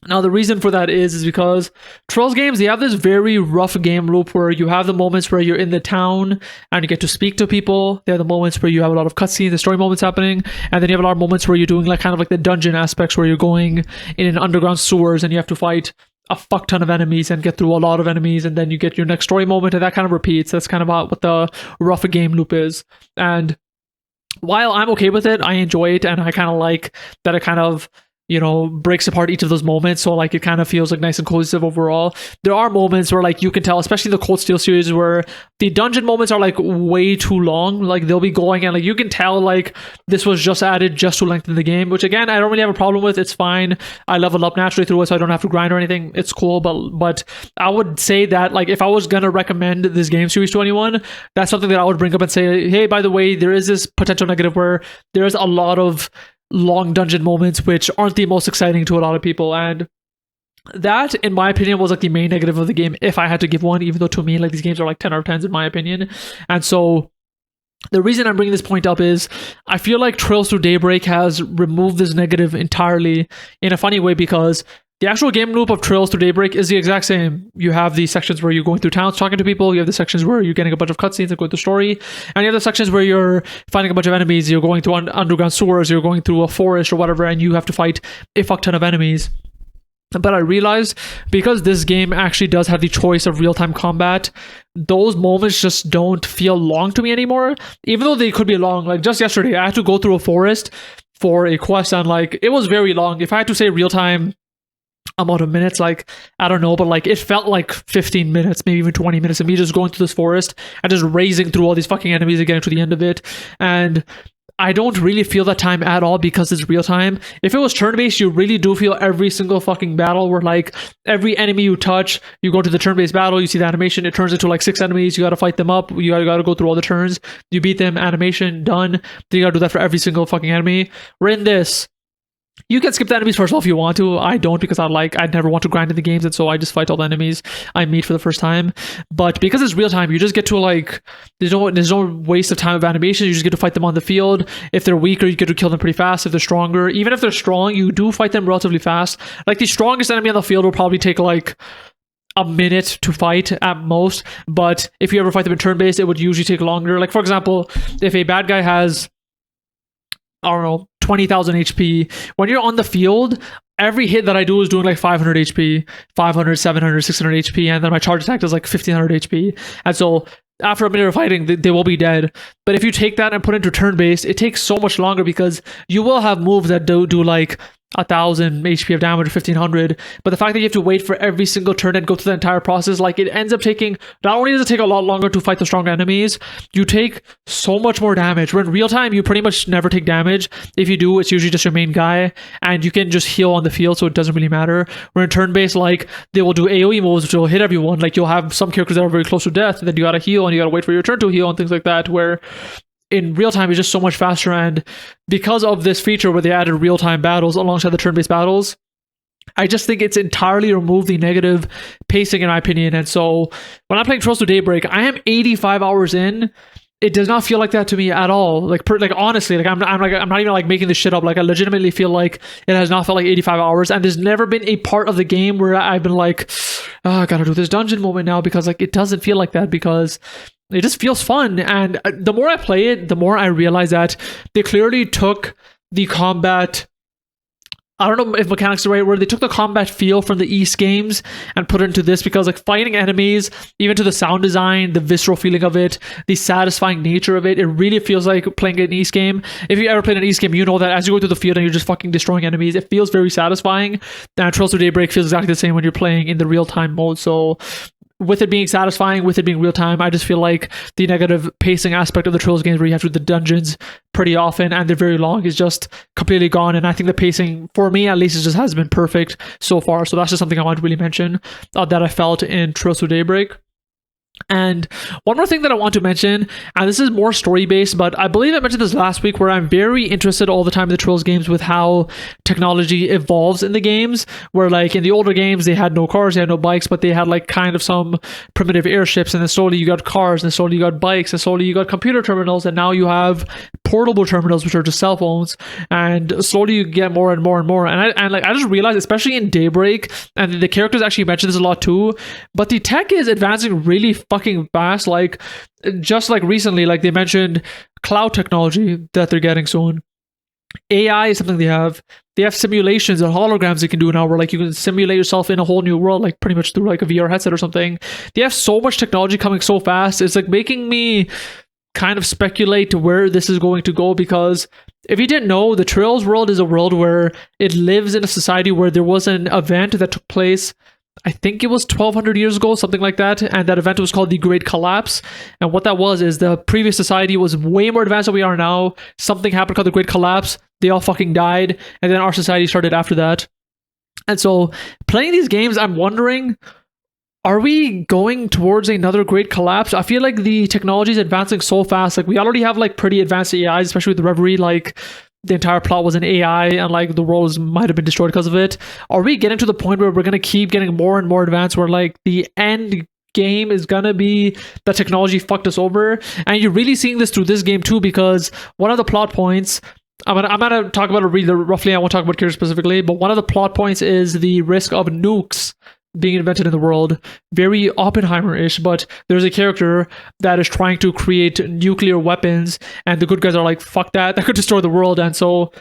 Now, the reason for that is because Trails games, they have this very rough game loop where you have the moments where you're in the town and you get to speak to people. They have the moments where you have a lot of cutscenes, the story moments happening, and then you have a lot of moments where you're doing like kind of like the dungeon aspects where you're going in an underground sewers and you have to fight a fuck ton of enemies and get through a lot of enemies, and then you get your next story moment, and that kind of repeats. That's kind of what the rough game loop is. And while I'm okay with it, I enjoy it, and I kind of like that it kind of, you know, breaks apart each of those moments, so like it kind of feels like nice and cohesive overall. There are moments where like you can tell, especially the Cold Steel series, where the dungeon moments are like way too long. Like they'll be going and like you can tell like this was just added just to lengthen the game, which again I don't really have a problem with. It's fine. I level up naturally through it, so I don't have to grind or anything. It's cool, but I would say that like if I was gonna recommend this game series to anyone, that's something that I would bring up and say, hey, by the way, there is this potential negative where there's a lot of long dungeon moments which aren't the most exciting to a lot of people, and that in my opinion was like the main negative of the game if I had to give one, even though to me like these games are like 10 out of 10s in my opinion. And so the reason I'm bringing this point up is I feel like Trails Through Daybreak has removed this negative entirely in a funny way, because the actual game loop of Trails Through Daybreak is the exact same. You have the sections where you're going through towns talking to people, you have the sections where you're getting a bunch of cutscenes and going through story, and you have the sections where you're fighting a bunch of enemies, you're going through underground sewers, you're going through a forest or whatever, and you have to fight a fuck ton of enemies. But I realized because this game actually does have the choice of real-time combat, those moments just don't feel long to me anymore, even though they could be long. Like just yesterday, I had to go through a forest for a quest, and like it was very long. If I had to say real-time amount of minutes, like I don't know, but like it felt like 15 minutes, maybe even 20 minutes of me just going through this forest and just racing through all these fucking enemies and getting to the end of it. And I don't really feel that time at all because it's real time. If it was turn-based, you really do feel every single fucking battle where like every enemy you touch, you go to the turn-based battle, you see the animation, it turns into like 6 enemies, you gotta fight them up, you gotta go through all the turns, you beat them, animation, done. Then you gotta do that for every single fucking enemy. We're in this. You can skip the enemies first of all if you want to. I don't, because I'd never want to grind in the games, and so I just fight all the enemies I meet for the first time. But because it's real time, you just get to like there's no waste of time of animation. You just get to fight them on the field. If they're weaker, you get to kill them pretty fast. If they're stronger, even if they're strong, you do fight them relatively fast. Like the strongest enemy on the field will probably take like a minute to fight at most, but if you ever fight them in turn-based, it would usually take longer. Like for example, if a bad guy has, I don't know, 20,000 HP, when you're on the field, every hit that I do is doing like 500 HP, 500, 700, 600 HP, and then my charge attack is like 1500 HP. And so after a minute of fighting, they will be dead. But if you take that and put it into turn-based, it takes so much longer because you will have moves that do like 1,000 HP of damage or 1,500, but the fact that you have to wait for every single turn and go through the entire process, like it ends up taking, not only does it take a lot longer to fight the stronger enemies, you take so much more damage. Where in real time, you pretty much never take damage. If you do, it's usually just your main guy, and you can just heal on the field, so it doesn't really matter. Where in turn-based, like, they will do AoE moves, which will hit everyone. Like, you'll have some characters that are very close to death, and then you gotta heal, and you gotta wait for your turn to heal, and things like that, where in real time, it's just so much faster. And because of this feature where they added real-time battles alongside the turn-based battles, I just think it's entirely removed the negative pacing, in my opinion. And so when I'm playing Trails Through Daybreak, I am 85 hours in. It does not feel like that to me at all. Like honestly, like I'm not even like making this shit up. Like I legitimately feel like it has not felt like 85 hours. And there's never been a part of the game where I've been like, oh, I gotta do this dungeon moment now, because like it doesn't feel like that, because it just feels fun. And the more I play it, the more I realize that they clearly took the combat, I don't know if mechanics are the right word, they took the combat feel from the East games and put it into this, because like fighting enemies, even to the sound design, the visceral feeling of it, the satisfying nature of it, it really feels like playing an East game. If you ever played an East game, you know that as you go through the field and you're just fucking destroying enemies, it feels very satisfying. And Trails Through Daybreak feels exactly the same when you're playing in the real-time mode. So with it being satisfying, with it being real time, I just feel like the negative pacing aspect of the Trails games, where you have to do the dungeons pretty often and they're very long, is just completely gone. And I think the pacing, for me at least, it just has been perfect so far. So that's just something I want to really mention that I felt in Trails Through Daybreak. And one more thing that I want to mention, and this is more story based, but I believe I mentioned this last week, where I'm very interested all the time in the Trails games with how technology evolves in the games, where like in the older games they had no cars, they had no bikes, but they had like kind of some primitive airships, and then slowly you got cars, and then slowly you got bikes, and slowly you got computer terminals, and now you have portable terminals, which are just cell phones, and slowly you get more and more and more. And I just realized, especially in Daybreak, and the characters actually mention this a lot too, but the tech is advancing really fucking fast. Like just like recently, like they mentioned cloud technology that they're getting soon. AI is something they have simulations and holograms they can do now, where like you can simulate yourself in a whole new world, like pretty much through like a VR headset or something. They have so much technology coming so fast, it's like making me kind of speculate to where this is going to go. Because if you didn't know, the Trails world is a world where it lives in a society where there was an event that took place, I think it was 1,200 years ago, something like that. And that event was called the Great Collapse. And what that was is the previous society was way more advanced than we are now. Something happened called the Great Collapse. They all fucking died. And then our society started after that. And so playing these games, I'm wondering, are we going towards another Great Collapse? I feel like the technology is advancing so fast. Like we already have like pretty advanced AIs, especially with the Reverie. Like the entire plot was an AI, and like the world might have been destroyed because of it. Are we getting to the point where we're going to keep getting more and more advanced, where like the end game is going to be the technology fucked us over? And you're really seeing this through this game too, because one of the plot points, I'm gonna talk about it really roughly, I won't talk about characters specifically, but one of the plot points is the risk of nukes being invented in the world. Very Oppenheimer-ish, but there's a character that is trying to create nuclear weapons, and the good guys are like, fuck that could destroy the world. And so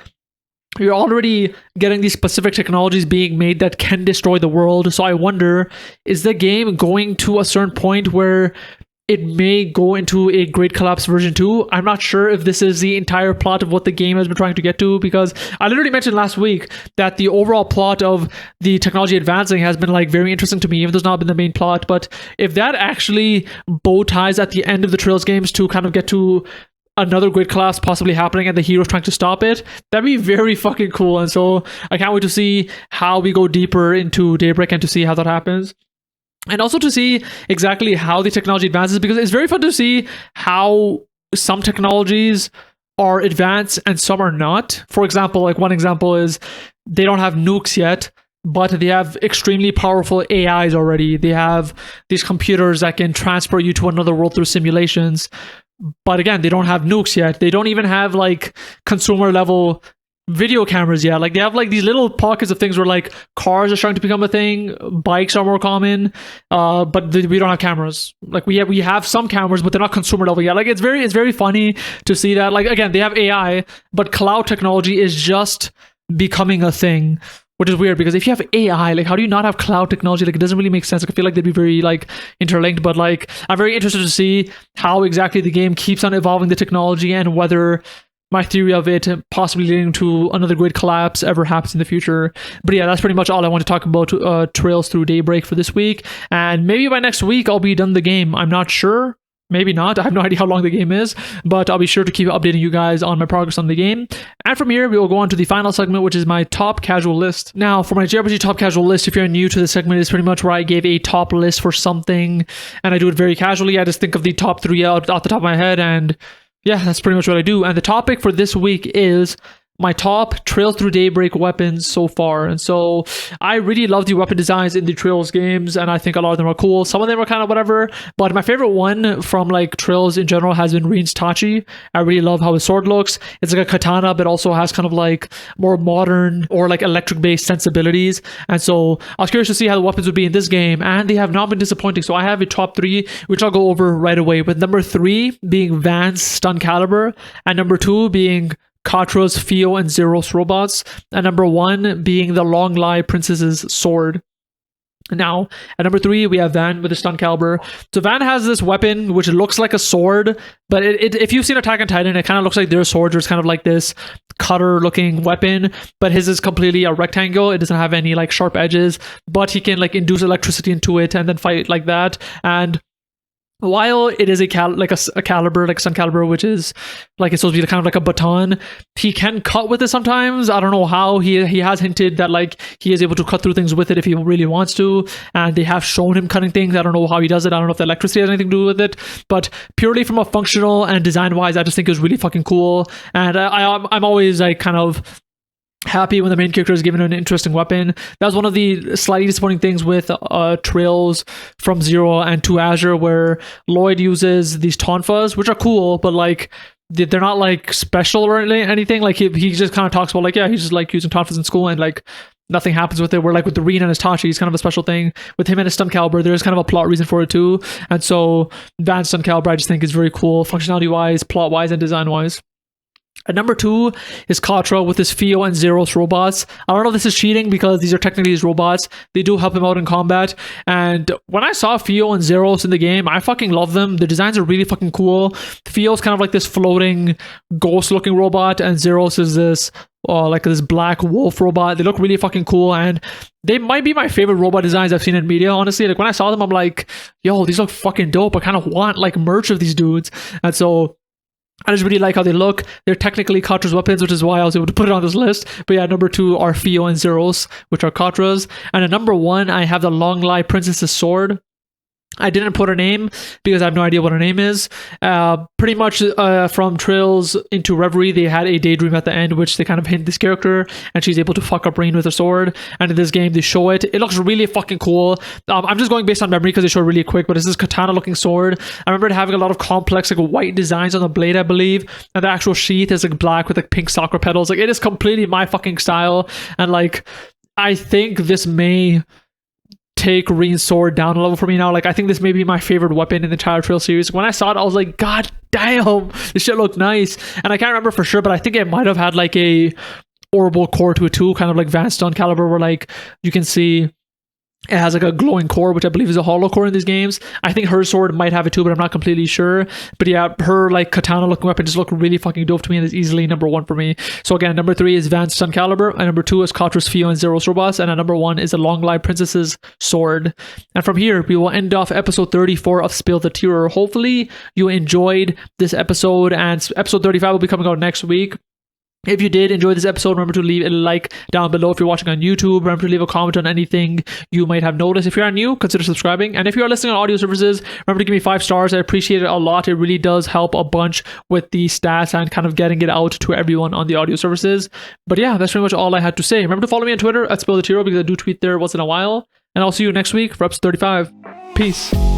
you're already getting these specific technologies being made that can destroy the world. So I wonder, is the game going to a certain point where it may go into a Great Collapse version 2. I'm not sure if this is the entire plot of what the game has been trying to get to, because I literally mentioned last week that the overall plot of the technology advancing has been like very interesting to me, even though it's not been the main plot. But if that actually bow ties at the end of the Trails games to kind of get to another Great Collapse possibly happening and the heroes trying to stop it, that'd be very fucking cool. And so I can't wait to see how we go deeper into Daybreak and to see how that happens. And also to see exactly how the technology advances, because it's very fun to see how some technologies are advanced and some are not. For example, like one example is they don't have nukes yet, but they have extremely powerful AIs already. They have these computers that can transport you to another world through simulations. But again, they don't have nukes yet. They don't even have like consumer level video cameras yet. Like they have like these little pockets of things where like cars are starting to become a thing, bikes are more common, but we don't have cameras. Like we have some cameras, but they're not consumer level yet. Like it's very funny to see that. Like again, they have AI, but cloud technology is just becoming a thing, which is weird because if you have AI, like how do you not have cloud technology? Like it doesn't really make sense. Like I feel like they'd be very like interlinked, but like I'm very interested to see how exactly the game keeps on evolving the technology and whether my theory of it possibly leading to another great collapse ever happens in the future. But yeah, that's pretty much all I want to talk about Trails Through Daybreak for this week. And maybe by next week I'll be done the game. I'm not sure. Maybe not. I have no idea how long the game is, but I'll be sure to keep updating you guys on my progress on the game. And from here, we will go on to the final segment, which is my top casual list. Now, for my JRPG top casual list, if you're new to the segment, it's pretty much where I gave a top list for something, and I do it very casually. I just think of the top 3 out the top of my head, and yeah, that's pretty much what I do. And the topic for this week is my top Trails Through Daybreak weapons so far. And so I really love the weapon designs in the Trails games, and I think a lot of them are cool. Some of them are kind of whatever, but my favorite one from like Trails in general has been Rin's Tachi. I really love how his sword looks. It's like a katana, but also has kind of like more modern or like electric based sensibilities. And so I was curious to see how the weapons would be in this game, and they have not been disappointing. So I have a top 3, which I'll go over right away, with number 3 being Van's Stun Caliber, and number 2 being KhU's Fio and Zeros robots, and number 1 being the Long Lie Princess's sword. Now, at number 3, we have Van with the Stun Caliber. So Van has this weapon which looks like a sword, but if you've seen Attack on Titan, it kind of looks like their swords. It's kind of like this cutter-looking weapon, but his is completely a rectangle. It doesn't have any like sharp edges, but he can like induce electricity into it and then fight like that. And while it is a caliber, like Stun Caliber, which is like it's supposed to be kind of like a baton, he can cut with it sometimes. I don't know how. He has hinted that like he is able to cut through things with it if he really wants to, and they have shown him cutting things. I don't know how he does it. I don't know if the electricity has anything to do with it, but purely from a functional and design wise, I just think it was really fucking cool. And I'm always like kind of happy when the main character is given an interesting weapon. That was one of the slightly disappointing things with Trails from Zero and to Azure, where Lloyd uses these tonfas, which are cool, but like they're not like special or anything. Like he just kind of talks about like, yeah, he's just like using tonfas in school and like nothing happens with it. Where like with the Rin and his Tachi, it's kind of a special thing. With him and his Stun Caliber, there's kind of a plot reason for it too. And so Van's Stun Caliber I just think is very cool, functionality wise, plot wise, and design wise. At number 2 is KhU with his Fio and Zeros robots. I don't know if this is cheating because these are technically his robots. They do help him out in combat. And when I saw Fio and Zeros in the game, I fucking love them. The designs are really fucking cool. Fio's kind of like this floating ghost looking robot, and Zeros is this like this black wolf robot. They look really fucking cool, and they might be my favorite robot designs I've seen in media, honestly. Like when I saw them, I'm like, yo, these look fucking dope. I kind of want like merch of these dudes. And so I just really like how they look. They're technically KhU's weapons, which is why I was able to put it on this list. But yeah, number 2 are Fio and Zeros, which are KhU's. And at number 1, I have the Long Lie Princess's sword. I didn't put her name because I have no idea what her name is. Pretty much from Trails into Reverie, they had a daydream at the end, which they kind of hint this character, and she's able to fuck up Rain with her sword. And in this game, they show it. It looks really fucking cool. I'm just going based on memory because they show it really quick, but it's this katana-looking sword. I remember it having a lot of complex, like white designs on the blade, I believe, and the actual sheath is like black with like pink soccer petals. Like it is completely my fucking style, and like I think this may take Rin's sword down a level for me now. Like I think this may be my favorite weapon in the entire Trail series. When I saw it, I was like, god damn, this shit looked nice. And I can't remember for sure, but I think it might have had like a orbital core to it too, kind of like Van's Stun Caliber, where like you can see it has like a glowing core, which I believe is a hollow core in these games. I think her sword might have it too, but I'm not completely sure. But yeah, her like katana looking weapon just looked really fucking dope to me, and is easily number 1 for me. So again, number 3 is Van's Stun Caliber, and number 2 is KhU's Fio and Zeros robots, and at number 1 is the Long Lie Princess's sword. And from here, we will end off episode 34 of Spill the Tearal. Hopefully you enjoyed this episode, and episode 35 will be coming out next week. If you did enjoy this episode, remember to leave a like down below. If you're watching on YouTube, remember to leave a comment on anything you might have noticed. If you are new, consider subscribing. And if you are listening on audio services, remember to give me 5 stars. I appreciate it a lot. It really does help a bunch with the stats and kind of getting it out to everyone on the audio services. But yeah, that's pretty much all I had to say. Remember to follow me on Twitter at Spill the Tearal because I do tweet there once in a while. And I'll see you next week for episode 35. Peace.